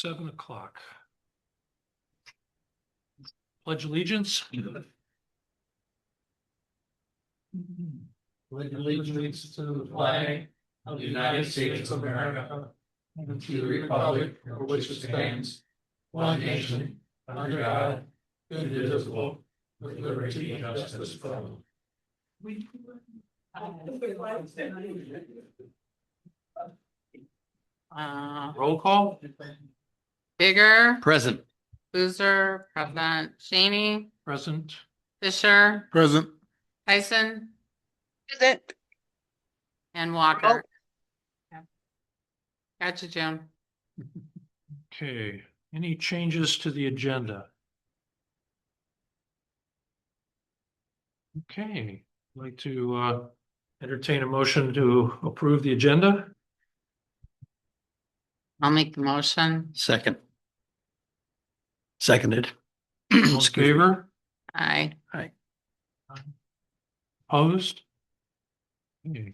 7 o'clock. Pledge allegiance. Pledge allegiance to the flag of the United States of America and to the republic for which it stands, one nation, under God, indivisible, with liberty and justice for all. Roll call. Bigger, Present. Boozer, President Cheney, Present. Fisher, Present. Tyson, Present. and Walker. Gotcha, Jim. Okay, any changes to the agenda? Okay, I'd like to entertain a motion to approve the agenda. I'll make the motion. Second. Seconded. All in Excuse me. favor? Aye. Aye. Opposed? Okay.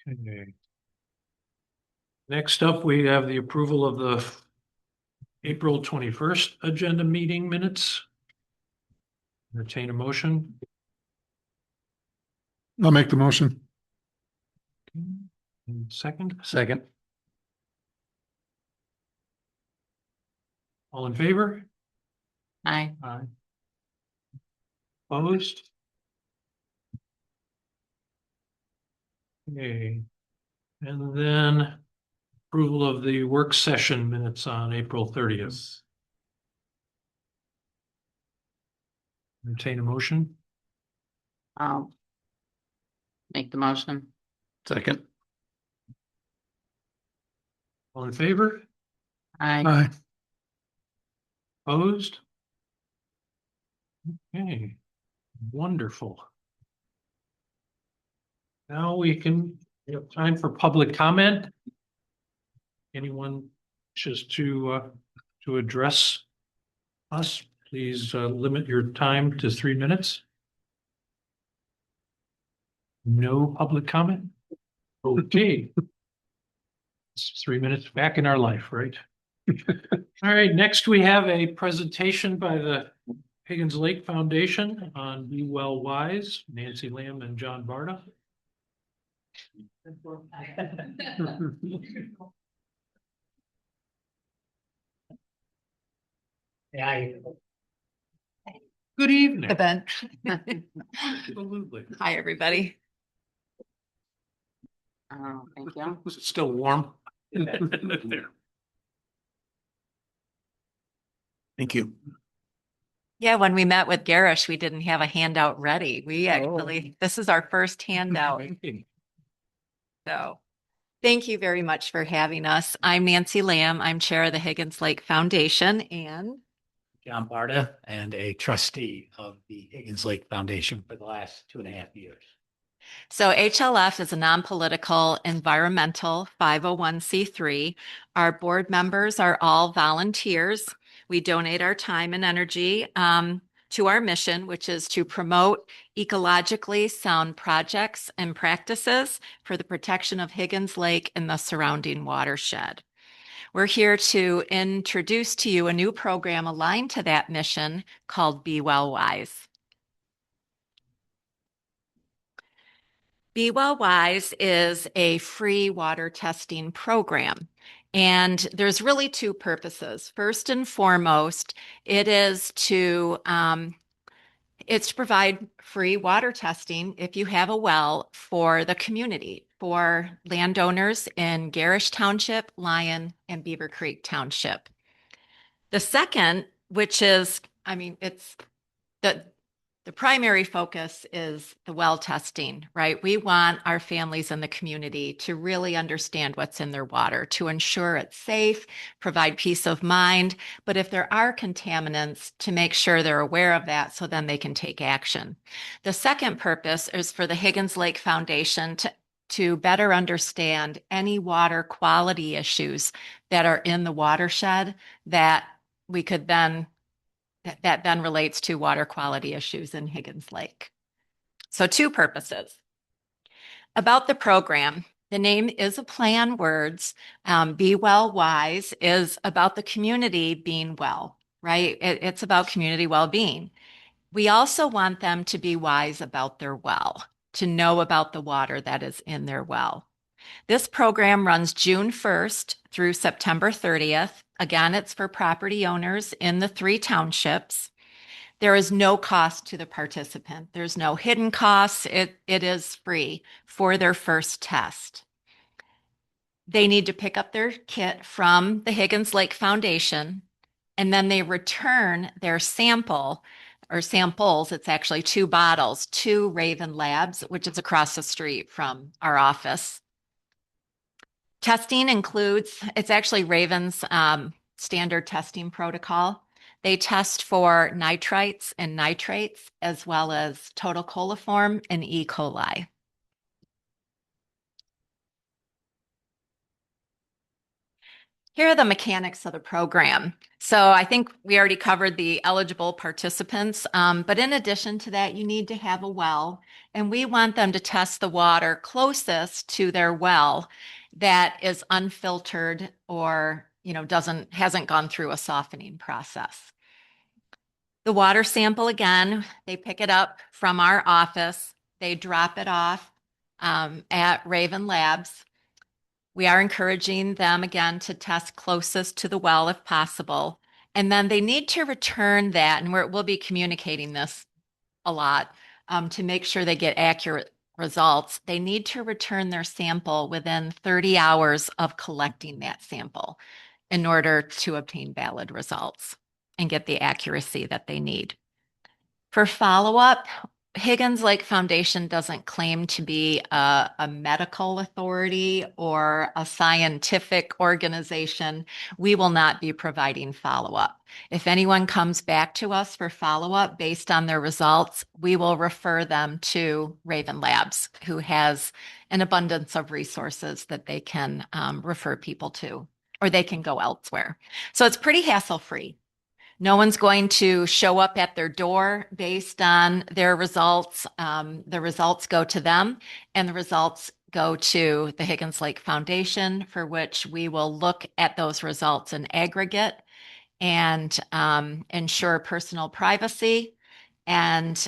Okay. Next up, we have the approval of the April 21st agenda meeting minutes. Entertain a motion. I'll make the motion. And second, Second. all in favor? Aye. Aye. Opposed? Okay. And then approval of the work session minutes on April 30th. Entertain a motion. I'll make the motion. Second. All in favor? Aye. Aye. Opposed? Okay, wonderful. Now we have time for public comment. Anyone wishes to address us, please limit your time to 3 minutes. No public comment? Okay. It's 3 minutes back in our life, right? All right, next we have a presentation by the Higgins Lake Foundation on Be Well Wise, Nancy Lamb and John Barta. Good evening. The bench. Absolutely. Hi, everybody. Oh, thank you. Was it still warm? There. Thank you. Yeah, when we met with Garish, we didn't have a handout ready. This is our first handout. So thank you very much for having us. I'm Nancy Lamb. I'm chair of the Higgins Lake Foundation and John Barta, and a trustee of the Higgins Lake Foundation for the last 2.5 years. so HLF is a non-political environmental 501c3. Our board members are all volunteers. We donate our time and energy to our mission, which is to promote ecologically sound projects and practices for the protection of Higgins Lake and the surrounding watershed. We're here to introduce to you a new program aligned to that mission called Be Well Wise. Be Well Wise is a free water testing program. And there's really two purposes. First and foremost, it's to provide free water testing if you have a well for the community, for landowners in Garish Township, Lyon, and Beaver Creek Township. The second, which is, it's the primary focus is the well testing, right? We want our families in the community to really understand what's in their water, to ensure it's safe, provide peace of mind. But if there are contaminants, to make sure they're aware of that so then they can take action. The second purpose is for the Higgins Lake Foundation to better understand any water quality issues that are in the watershed that then relates to water quality issues in Higgins Lake. So two purposes. About the program, the name is a play on words. Be Well Wise is about the community being well, right? It's about community well-being. We also want them to be wise about their well, to know about the water that is in their well. This program runs June 1st through September 30th. Again, it's for property owners in the 3 townships. There is no cost to the participant. There's no hidden costs. It is free for their first test. They need to pick up their kit from the Higgins Lake Foundation, and then they return their sample or samples. It's actually 2 bottles to Raven Labs, which is across the street from our office. Testing includes, it's actually Raven's standard testing protocol. They test for nitrites and nitrates, as well as total coliform and E. coli. Here are the mechanics of the program. So I think we already covered the eligible participants, but in addition to that, you need to have a well, and we want them to test the water closest to their well that is unfiltered or, hasn't gone through a softening process. The water sample, again, they pick it up from our office. They drop it off at Raven Labs. We are encouraging them again to test closest to the well if possible. And then they need to return that, and we'll be communicating this a lot to make sure they get accurate results. They need to return their sample within 30 hours of collecting that sample in order to obtain valid results and get the accuracy that they need. For follow-up, Higgins Lake Foundation doesn't claim to be a medical authority or a scientific organization. We will not be providing follow-up. If anyone comes back to us for follow-up based on their results, we will refer them to Raven Labs, who has an abundance of resources that they can refer people to, or they can go elsewhere. So it's pretty hassle-free. No one's going to show up at their door based on their results. The results go to them, and the results go to the Higgins Lake Foundation, for which we will look at those results in aggregate and ensure personal privacy and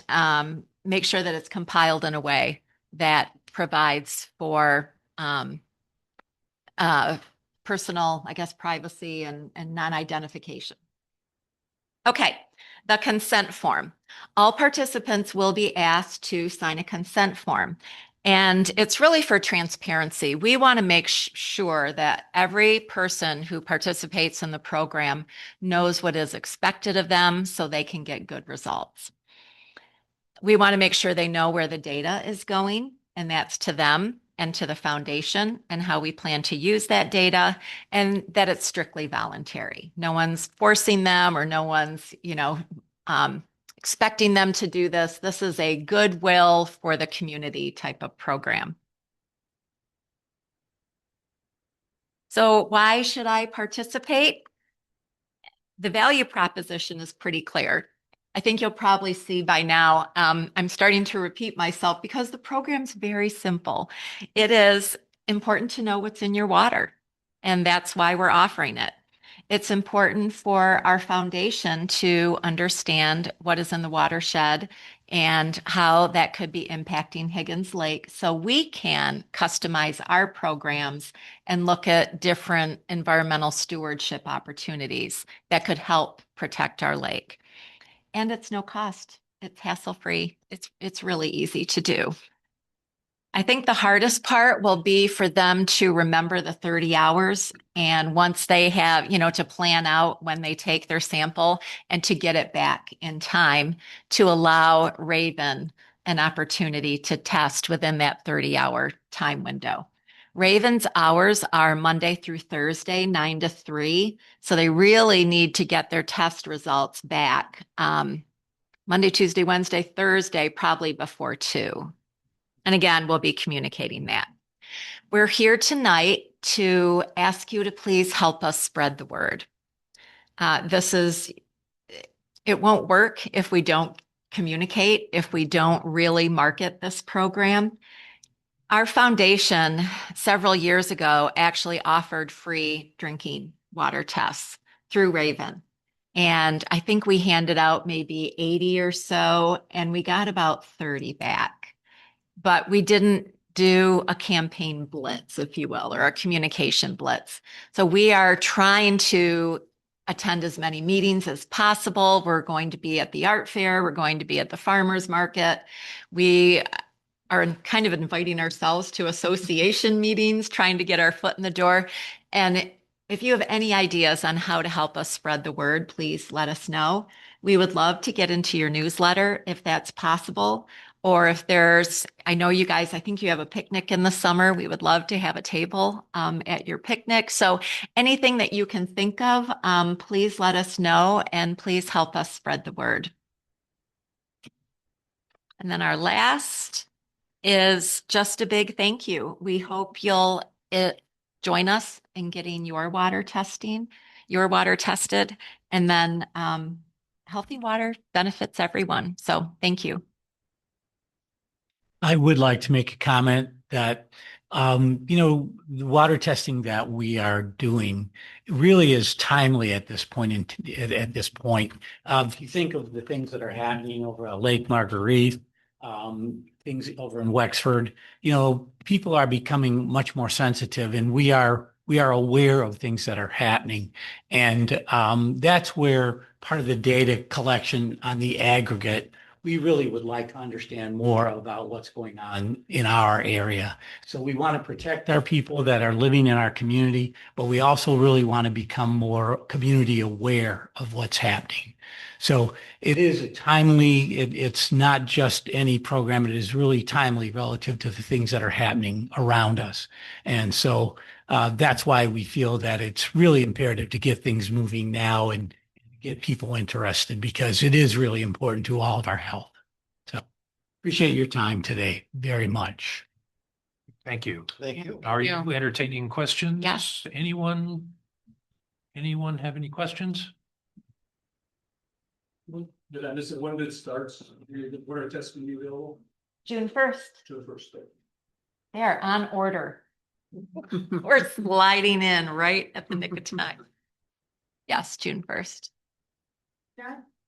make sure that it's compiled in a way that provides for personal, privacy and non-identification. Okay, the consent form. All participants will be asked to sign a consent form, and it's really for transparency. We want to make sure that every person who participates in the program knows what is expected of them so they can get good results. We want to make sure they know where the data is going, and that's to them and to the foundation, and how we plan to use that data, and that it's strictly voluntary. No one's forcing them, or no one's, expecting them to do this. This is a goodwill for the community type of program. So why should I participate? The value proposition is pretty clear. I think you'll probably see by now, I'm starting to repeat myself because the program's very simple. It is important to know what's in your water, and that's why we're offering it. It's important for our foundation to understand what is in the watershed and how that could be impacting Higgins Lake, so we can customize our programs and look at different environmental stewardship opportunities that could help protect our lake. And it's no cost. It's hassle-free. It's really easy to do. I think the hardest part will be for them to remember the 30 hours. And once they have, to plan out when they take their sample and to get it back in time to allow Raven an opportunity to test within that 30-hour time window. Raven's hours are Monday through Thursday, 9 to 3. So they really need to get their test results back Monday, Tuesday, Wednesday, Thursday, probably before 2. And again, we'll be communicating that. We're here tonight to ask you to please help us spread the word. It won't work if we don't communicate, if we don't really market this program. Our foundation several years ago actually offered free drinking water tests through Raven. And I think we handed out maybe 80 or so, and we got about 30 back. But we didn't do a campaign blitz, if you will, or a communication blitz. So we are trying to attend as many meetings as possible. We're going to be at the art fair. We're going to be at the farmers market. We are kind of inviting ourselves to association meetings, trying to get our foot in the door. And if you have any ideas on how to help us spread the word, please let us know. We would love to get into your newsletter if that's possible. Or if there's, I know you guys, I think you have a picnic in the summer. We would love to have a table at your picnic. So anything that you can think of, please let us know and please help us spread the word. And then our last is just a big thank you. We hope you'll join us in getting your water tested. And then healthy water benefits everyone. So thank you. I would like to make a comment that, the water testing that we are doing really is timely at this point. At this point, if you think of the things that are happening over at Lake Marguerite, things over in Wexford, people are becoming much more sensitive, and we are aware of things that are happening, and that's where part of the data collection on the aggregate. We really would like to understand more about what's going on in our area. So we want to protect our people that are living in our community, but we also really want to become more community aware of what's happening. So it is a timely, it's not just any program, it is really timely relative to the things that are happening around us. And so that's why we feel that it's really imperative to get things moving now and get people interested, because it is really important to all of our health. So appreciate your time today very much. Thank you. Thank you. Are you entertaining questions? Yes. Anyone have any questions? Did I miss it? When did it start? Where are testing be available? June 1st. To the first day. They are on order. We're sliding in right at the nick of time. Yes, June 1st.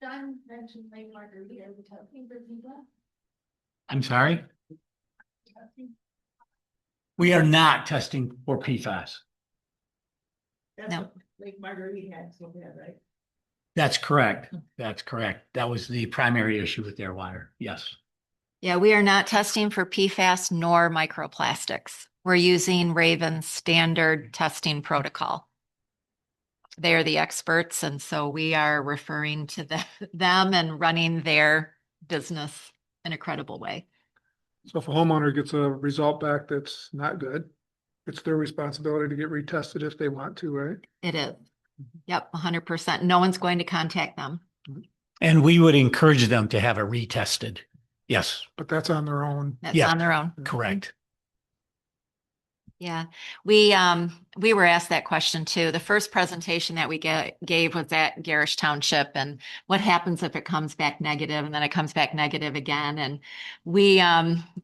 Don mentioned Lake Margarita, are we testing for PFAS? I'm sorry? We are not testing for PFAS. That's No. what Lake Margarita had so bad, right? That's correct. That's correct. That was the primary issue with their water. Yes. Yeah, we are not testing for PFAS nor microplastics. We're using Raven's standard testing protocol. They are the experts, and so we are referring to them and running their business in a credible way. So if a homeowner gets a result back that's not good, it's their responsibility to get retested if they want to, right? It is. Yep, 100%. No one's going to contact them. And we would encourage them to have it retested. Yes, But that's on their own. That's Yeah. on their own. correct. Yeah, we were asked that question too. The first presentation that we gave was at Garish Township, and what happens if it comes back negative, and then it comes back negative again. And we,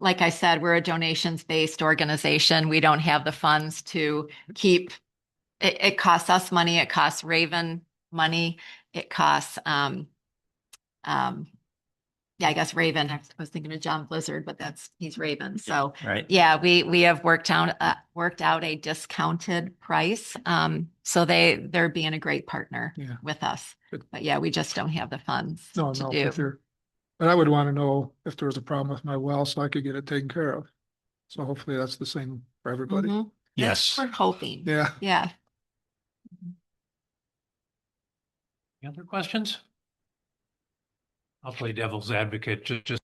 like I said, we're a donations-based organization. We don't have the funds to keep. It costs us money. It costs Raven money. It costs yeah, I guess Raven. I was thinking of John Blizzard, but he's Raven. So Right. yeah, we have worked out a discounted price. So they're being a great partner Yeah. with us. Good. But yeah, we just don't have the funds No, to no, do. for sure. But I would want to know if there was a problem with my well so I could get it taken care of. So hopefully that's the same for everybody. Mhm. Yes. We're hoping. Yeah. Yeah. Any other questions? I'll play devil's advocate, just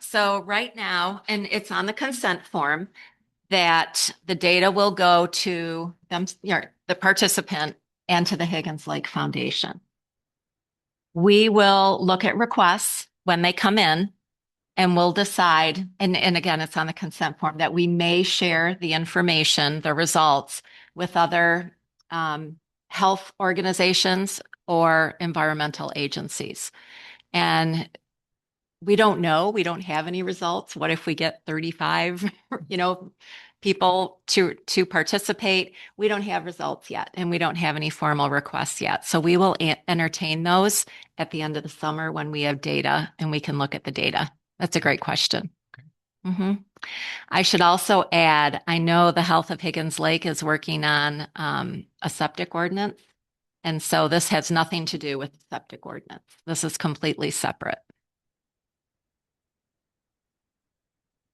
So right now, and it's on the consent form, that the data will go to them, the participant and to the Higgins Lake Foundation. We will look at requests when they come in, and we'll decide, and again, it's on the consent form, that we may share the information, the results, with other health organizations or environmental agencies. And we don't know. We don't have any results. What if we get 35, people to participate? We don't have results yet, and we don't have any formal requests yet. So we will entertain those at the end of the summer when we have data and we can look at the data. That's a great question. Mhm. I should also add, I know the Health of Higgins Lake is working on a septic ordinance. And so this has nothing to do with the septic ordinance. This is completely separate.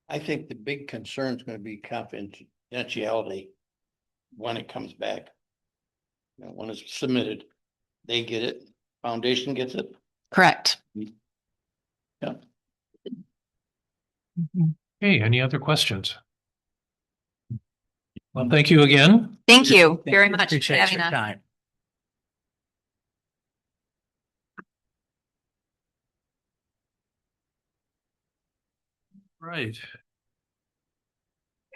I think the big concern is going to be confidentiality when it comes back. When it's submitted, they get it, foundation gets it. Correct. Yeah. Okay, any other questions? Well, thank you again. Thank you very much for Appreciate having your us. time. Right.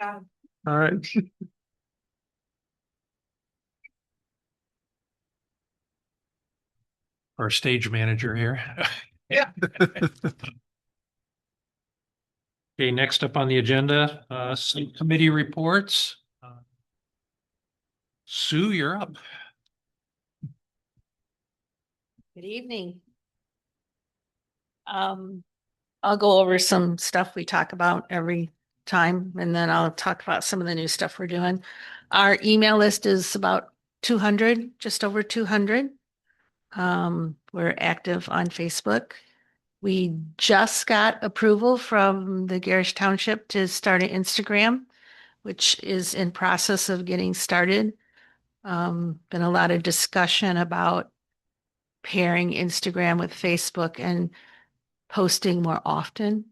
All right. Our stage manager here. Yeah. Okay, next up on the agenda, committee reports. Sue, you're up. Good evening. I'll go over some stuff we talk about every time, and then I'll talk about some of the new stuff we're doing. Our email list is about 200, just over 200. We're active on Facebook. We just got approval from the Garish Township to start an Instagram, which is in process of getting started. Been a lot of discussion about pairing Instagram with Facebook and posting more often.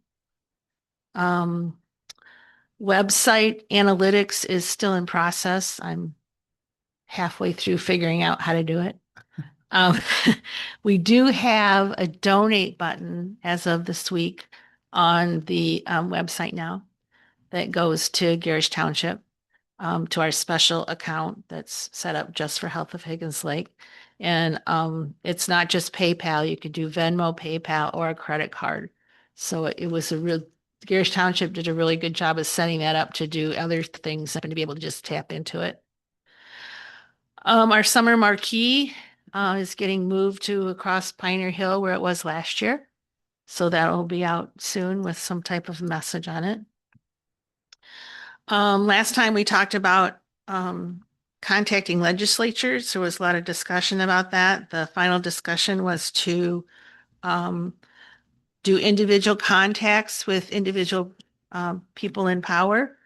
Website analytics is still in process. I'm halfway through figuring out how to do it. Um, we do have a donate button as of this week on the website now that goes to Garish Township, to our special account that's set up just for Health of Higgins Lake. And it's not just PayPal. You could do Venmo, PayPal, or a credit card. So it was Garish Township did a really good job of setting that up to do other things and to be able to just tap into it. Our summer marquee is getting moved to across Pioneer Hill where it was last year. So that'll be out soon with some type of message on it. Last time we talked about contacting legislatures. There was a lot of discussion about that. The final discussion was to do individual contacts with individual people in power.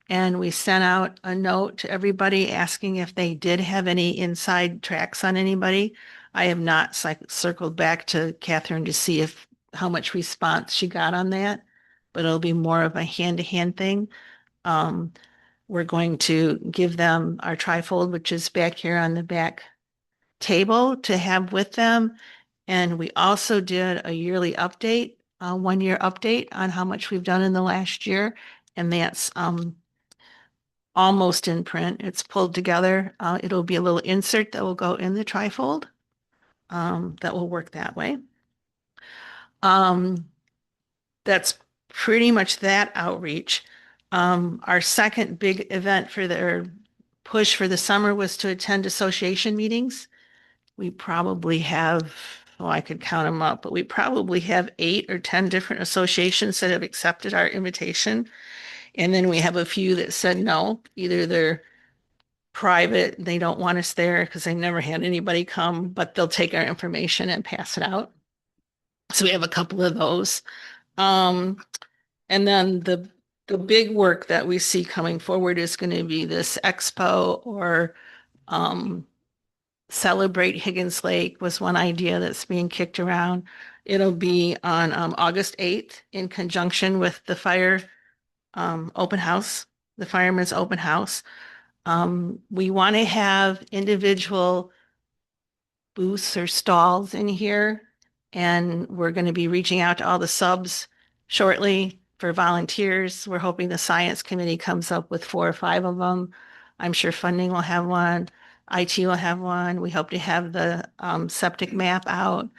And we sent out a note to everybody asking if they did have any inside tracks on anybody. I have not circled back to Catherine to see how much response she got on that, but it'll be more of a hand-to-hand thing. We're going to give them our trifold, which is back here on the back table to have with them. And we also did a yearly update, a 1-year update on how much we've done in the last year. And that's almost in print. It's pulled together. It'll be a little insert that will go in the trifold. That will work that way. That's pretty much that outreach. Our second big event or push for the summer was to attend association meetings. We probably have, I could count them up, but we probably have 8 or 10 different associations that have accepted our invitation. And then we have a few that said no, either they're private, they don't want us there because they never had anybody come, but they'll take our information and pass it out. So we have a couple of those. And then the big work that we see coming forward is going to be this expo or Celebrate Higgins Lake was one idea that's being kicked around. It'll be on August 8th in conjunction with the fire open house, the firemen's open house. We want to have individual booths or stalls in here, and we're going to be reaching out to all the subs shortly for volunteers. We're hoping the science committee comes up with 4 or 5 of them. I'm sure funding will have one. IT will have one. We hope to have the septic map out.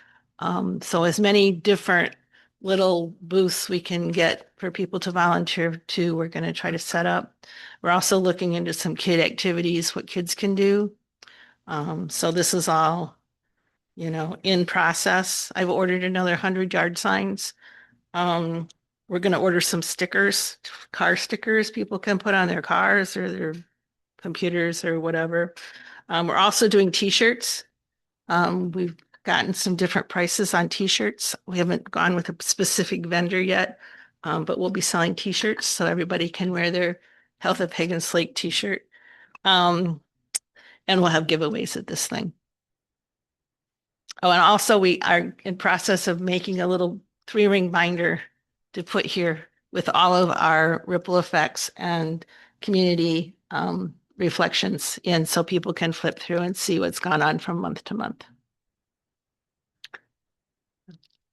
So as many different little booths we can get for people to volunteer to, we're going to try to set up. We're also looking into some kid activities, what kids can do. So this is all, in process. I've ordered another 100-yard signs. We're going to order some stickers, car stickers people can put on their cars or their computers or whatever. We're also doing t-shirts. We've gotten some different prices on t-shirts. We haven't gone with a specific vendor yet, but we'll be selling t-shirts so everybody can wear their Health of Higgins Lake t-shirt. And we'll have giveaways at this thing. Oh, and also we are in process of making a little 3-ring binder to put here with all of our ripple effects and community reflections in so people can flip through and see what's gone on from month to month.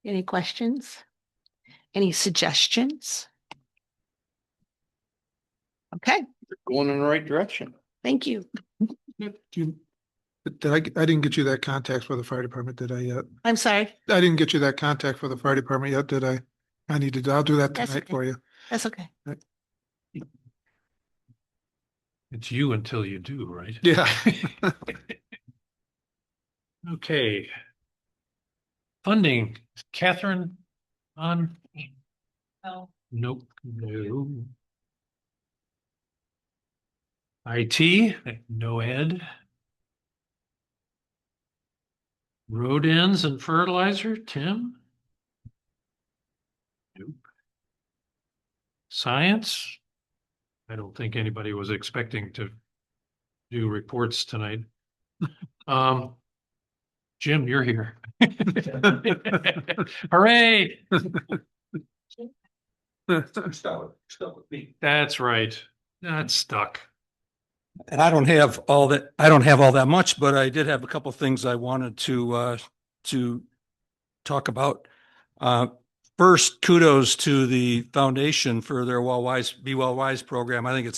Any questions? Any suggestions? Okay, Going in the right direction. thank you. I didn't get you that contact for the fire department, did I yet? I'm sorry. I didn't get you that contact for the fire department yet, did I? I'll do that That's tonight okay. for you. That's okay. It's you until you do, right? Yeah. Okay. Funding, Catherine on? No. Nope, no. IT, no ed. Road ends and fertilizer, Tim? Nope. Science? I don't think anybody was expecting to do reports tonight. Jim, you're here. Hooray! That's right. That's stuck. And I don't have all that much, but I did have a couple of things I wanted to talk about. First, kudos to the foundation for their Be Well Wise program. I think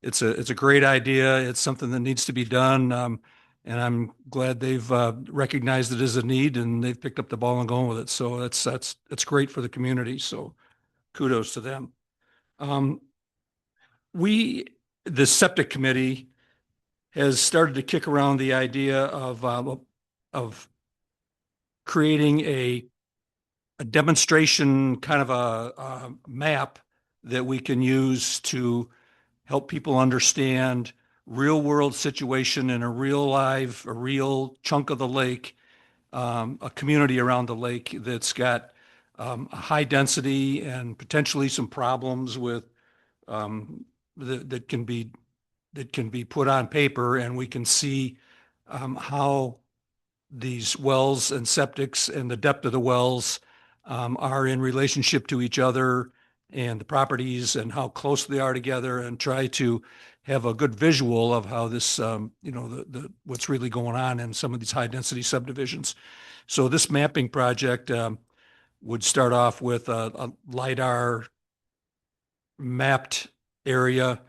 it's a great idea. It's something that needs to be done. And I'm glad they've recognized it as a need and they've picked up the ball and going with it. So that's great for the community. So kudos to them. The septic committee has started to kick around the idea of creating a demonstration kind of a map that we can use to help people understand real world situation in a real chunk of the lake, a community around the lake that's got a high density and potentially some problems with that can be put on paper, and we can see how these wells and septics and the depth of the wells are in relationship to each other and the properties and how close they are together, and try to have a good visual of how this, what's really going on in some of these high density subdivisions. So this mapping project would start off with a LiDAR mapped area,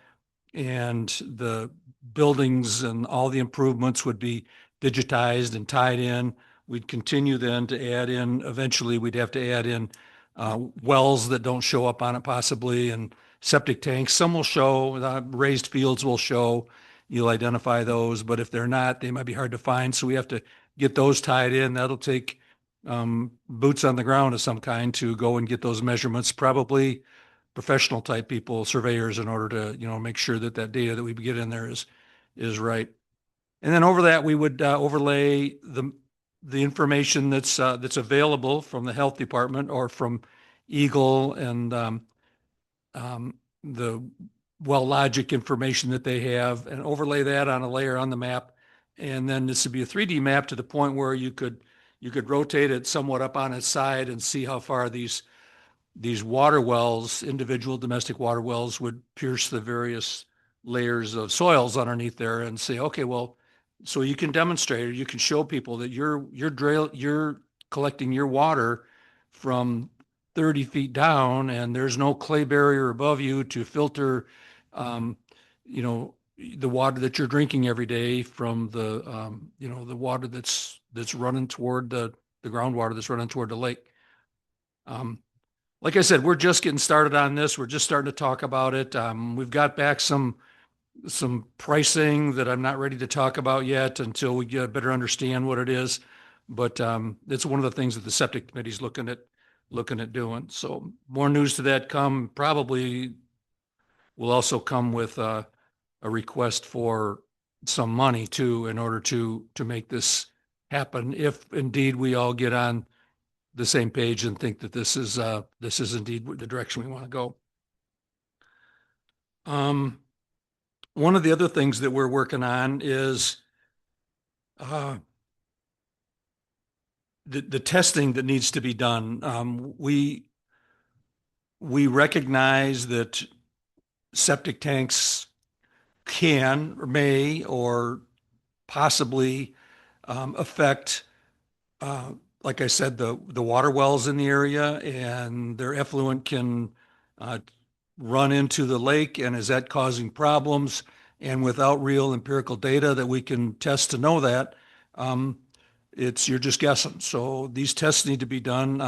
and the buildings and all the improvements would be digitized and tied in. We'd continue then to add in, eventually we'd have to add in wells that don't show up on it possibly, and septic tanks. Some will show, raised fields will show, you'll identify those, but if they're not, they might be hard to find. So we have to get those tied in. That'll take boots on the ground of some kind to go and get those measurements, probably professional type people, surveyors, in order to, make sure that that data that we get in there is right. And then over that, we would overlay the information that's available from the health department or from Eagle and the well logic information that they have, and overlay that on a layer on the map. And then this would be a 3D map to the point where you could rotate it somewhat up on its side and see how far these water wells, individual domestic water wells, would pierce the various layers of soils underneath there, and say, okay, well, so you can demonstrate, or you can show people that you're collecting your water from 30 feet down, and there's no clay barrier above you to filter, the water that you're drinking every day from the water that's running toward the groundwater that's running toward the lake. like I said, we're just getting started on this. We're just starting to talk about it. We've got back some pricing that I'm not ready to talk about yet until we get a better understand what it is. But it's one of the things that the septic committee is looking at doing. So more news to that come. Probably will also come with a request for some money too in order to make this happen. If indeed we all get on the same page and think that this is indeed the direction we want to go. One of the other things that we're working on is the testing that needs to be done. We recognize that septic tanks can or may or possibly affect, like I said, the water wells in the area, and their effluent can run into the lake, and is that causing problems? And without real empirical data that we can test to know that, you're just guessing. So these tests need to be done.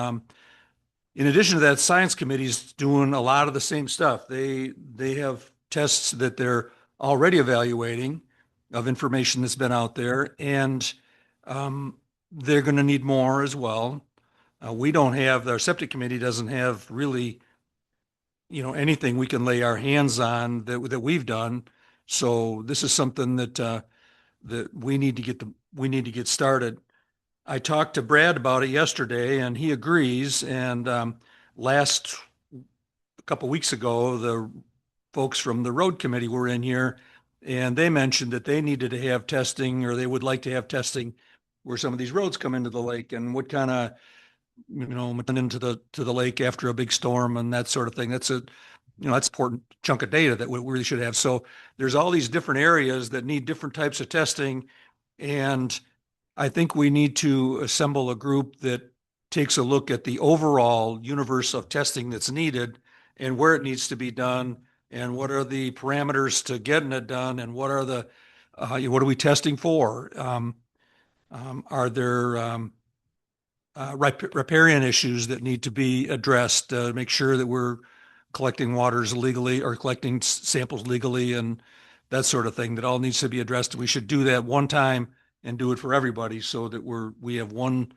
In addition to that, science committee's doing a lot of the same stuff. They have tests that they're already evaluating of information that's been out there, and they're going to need more as well. We don't have, our septic committee doesn't have really, anything we can lay our hands on that we've done. So this is something that we need to get started. I talked to Brad about it yesterday, and he agrees. And last a couple weeks ago, the folks from the road committee were in here, and they mentioned that they needed to have testing, or they would like to have testing where some of these roads come into the lake, and what kind of, into the lake after a big storm and that sort of thing. That's that's an important chunk of data that we really should have. So there's all these different areas that need different types of testing, and I think we need to assemble a group that takes a look at the overall universe of testing that's needed and where it needs to be done, and what are the parameters to getting it done, and what are what are we testing for? Are there riparian issues that need to be addressed to make sure that we're collecting waters legally, or collecting samples legally, and that sort of thing? That all needs to be addressed. And we should do that one time and do it for everybody, so that we have one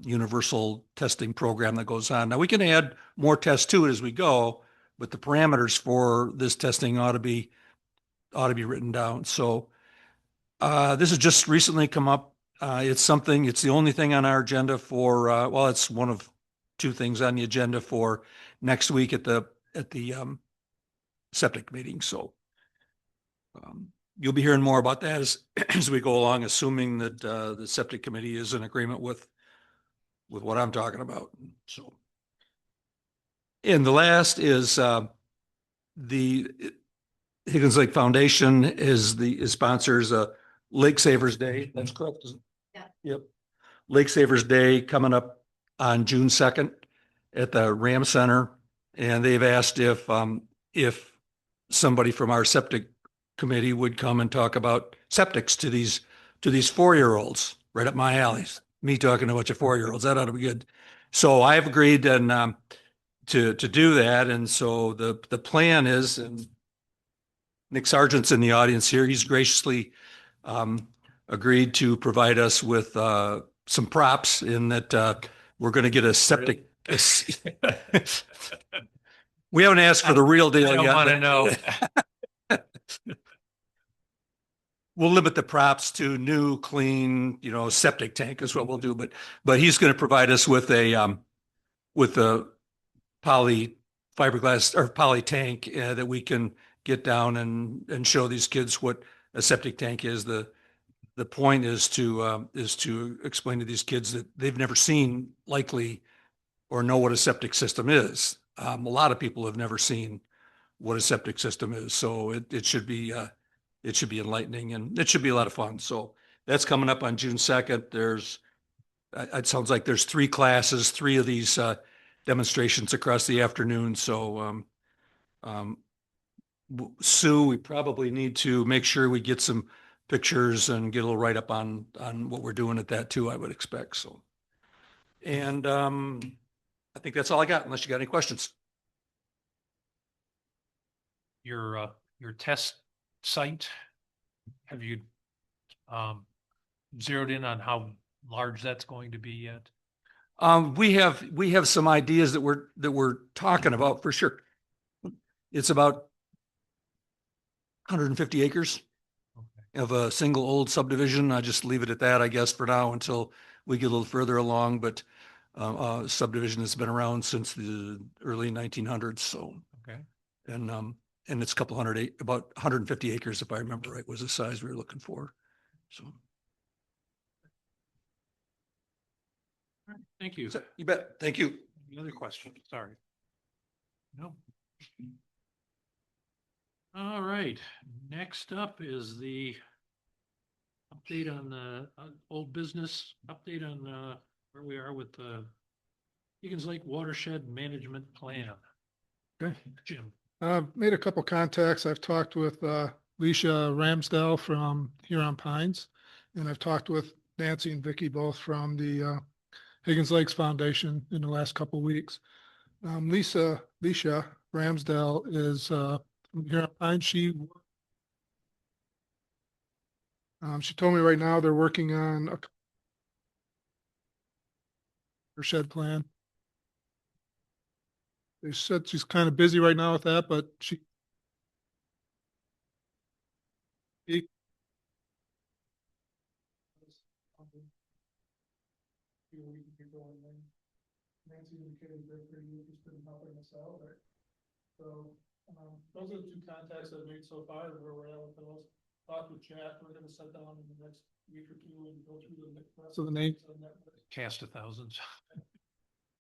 universal testing program that goes on. Now we can add more tests to it as we go, but the parameters for this testing ought to be written down. So this has just recently come up. It's the only thing on our agenda for, well, it's one of two things on the agenda for next week at the septic meeting. So you'll be hearing more about that as we go along, assuming that the septic committee is in agreement with what I'm talking about. So, and the last is the Higgins Lake Foundation sponsors Lake Savers Day. That's correct, isn't it? Yeah. Yep. Lake Savers Day coming up on June 2nd at the Ram Center, and they've asked if somebody from our septic committee would come and talk about septics to these 4-year-olds, right up my alleys. Me talking to a bunch of 4-year-olds, that ought to be good. So I've agreed and to do that, and so the plan is, and Nick Sargent's in the audience here. He's graciously agreed to provide us with some props in that we're going to get a septic. We haven't asked for the real deal yet. I don't want to know. We'll limit the props to new, clean, septic tank is what we'll do. But he's going to provide us with a poly fiberglass or poly tank that we can get down and show these kids what a septic tank is. The point is to explain to these kids that they've never seen, likely, or know what a septic system is. A lot of people have never seen what a septic system is, so it should be enlightening, and it should be a lot of fun. So that's coming up on June 2nd. It sounds like there's 3 classes, 3 of these demonstrations across the afternoon. So Sue, we probably need to make sure we get some pictures and get a little write up on what we're doing at that too, I would expect. So, and I think that's all I got, unless you got any questions. Your test site, have you zeroed in on how large that's going to be yet? We have some ideas that we're talking about for sure. It's about 150 acres of a single old subdivision. I just leave it at that, I guess, for now until we get a little further along. But subdivision has been around since the early 1900s. So, Okay. And it's a couple hundred, about 150 acres, if I remember right, was the size we were looking for. So, Thank you. you bet. Thank you. Any other questions? Sorry. No. All right, next up is the update on the old business, update on where we are with the Higgins Lake Watershed Management Plan. Okay. Jim. Made a couple contacts. I've talked with Leisha Ramsdell from Huron Pines, and I've talked with Nancy and Vicky both from the Higgins Lakes Foundation in the last couple of weeks. Leisha Ramsdell is from Huron Pines. She told me right now they're working on a watershed plan. They said she's kind of busy right now with that, but she Nancy indicated they're pretty interested in helping us out, right? So, those are the two contacts I've made so far, where we're at with those. Talked with Jack, we're gonna sit down in the next week or two and go through the rest of the names on that list. Cast of thousands.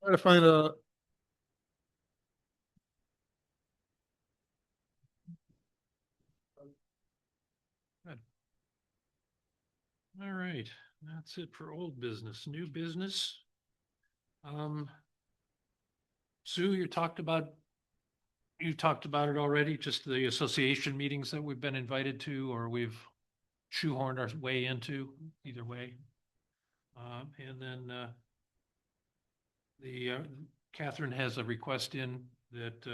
Try to find a, Good. All right, that's it for old business. New business. Sue, you talked about it already, just the association meetings that we've been invited to, or we've shoehorned our way into, either way. And then Catherine has a request in that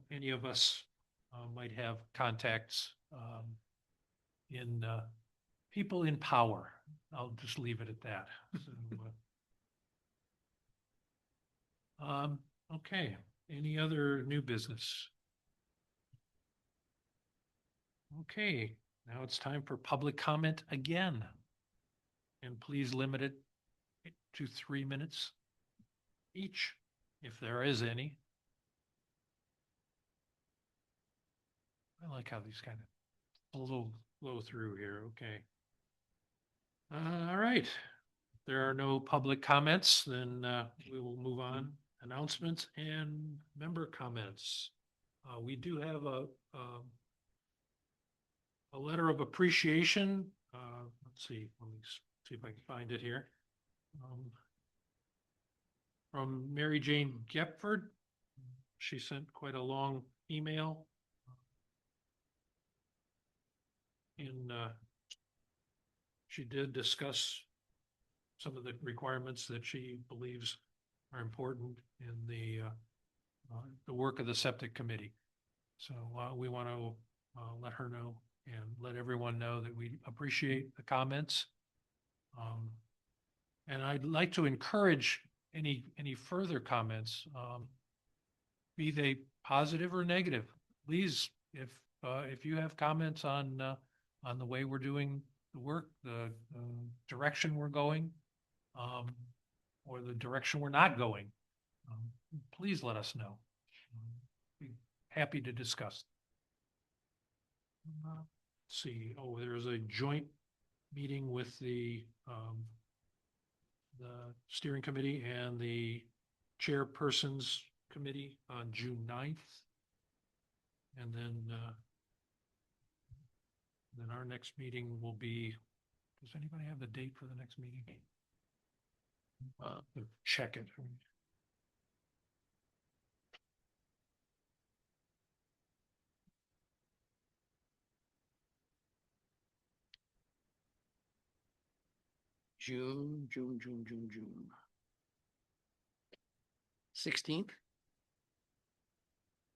any of us might have contacts in people in power. I'll just leave it at that. So, okay, any other new business? Okay, now it's time for public comment again. And please limit it to 3 minutes each, if there is any. I like how these kind of flow through here. Okay. All right. If there are no public comments, then we will move on. Announcements and member comments. We do have a letter of appreciation. Let's see. Let me see if I can find it here. From Mary Jane Gepford. She sent quite a long email. And she did discuss some of the requirements that she believes are important in the work of the septic committee. So we want to let her know and let everyone know that we appreciate the comments. And I'd like to encourage any further comments, be they positive or negative. Please, if you have comments on the way we're doing the work, the direction we're going, or the direction we're not going, please let us know. Be happy to discuss. Let's see. Oh, there's a joint meeting with the steering committee and the chairperson's committee on June 9th. And then our next meeting will be, does anybody have the date for the next meeting? Check it. June. 16th?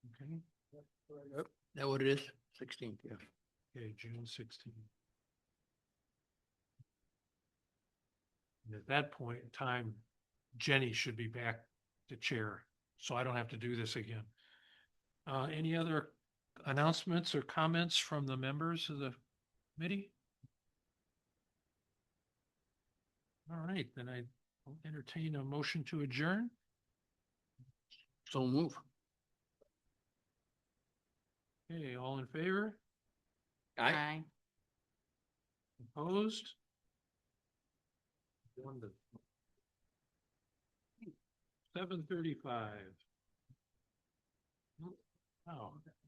Okay, Yep. That what it is? 16th, yeah. okay, June 16th. And at that point in time, Jenny should be back to chair, so I don't have to do this again. Any other announcements or comments from the members of the committee? All right, then I will entertain a motion to adjourn. So move. Okay, all in favor? Aye. Opposed? 7:35. Oh,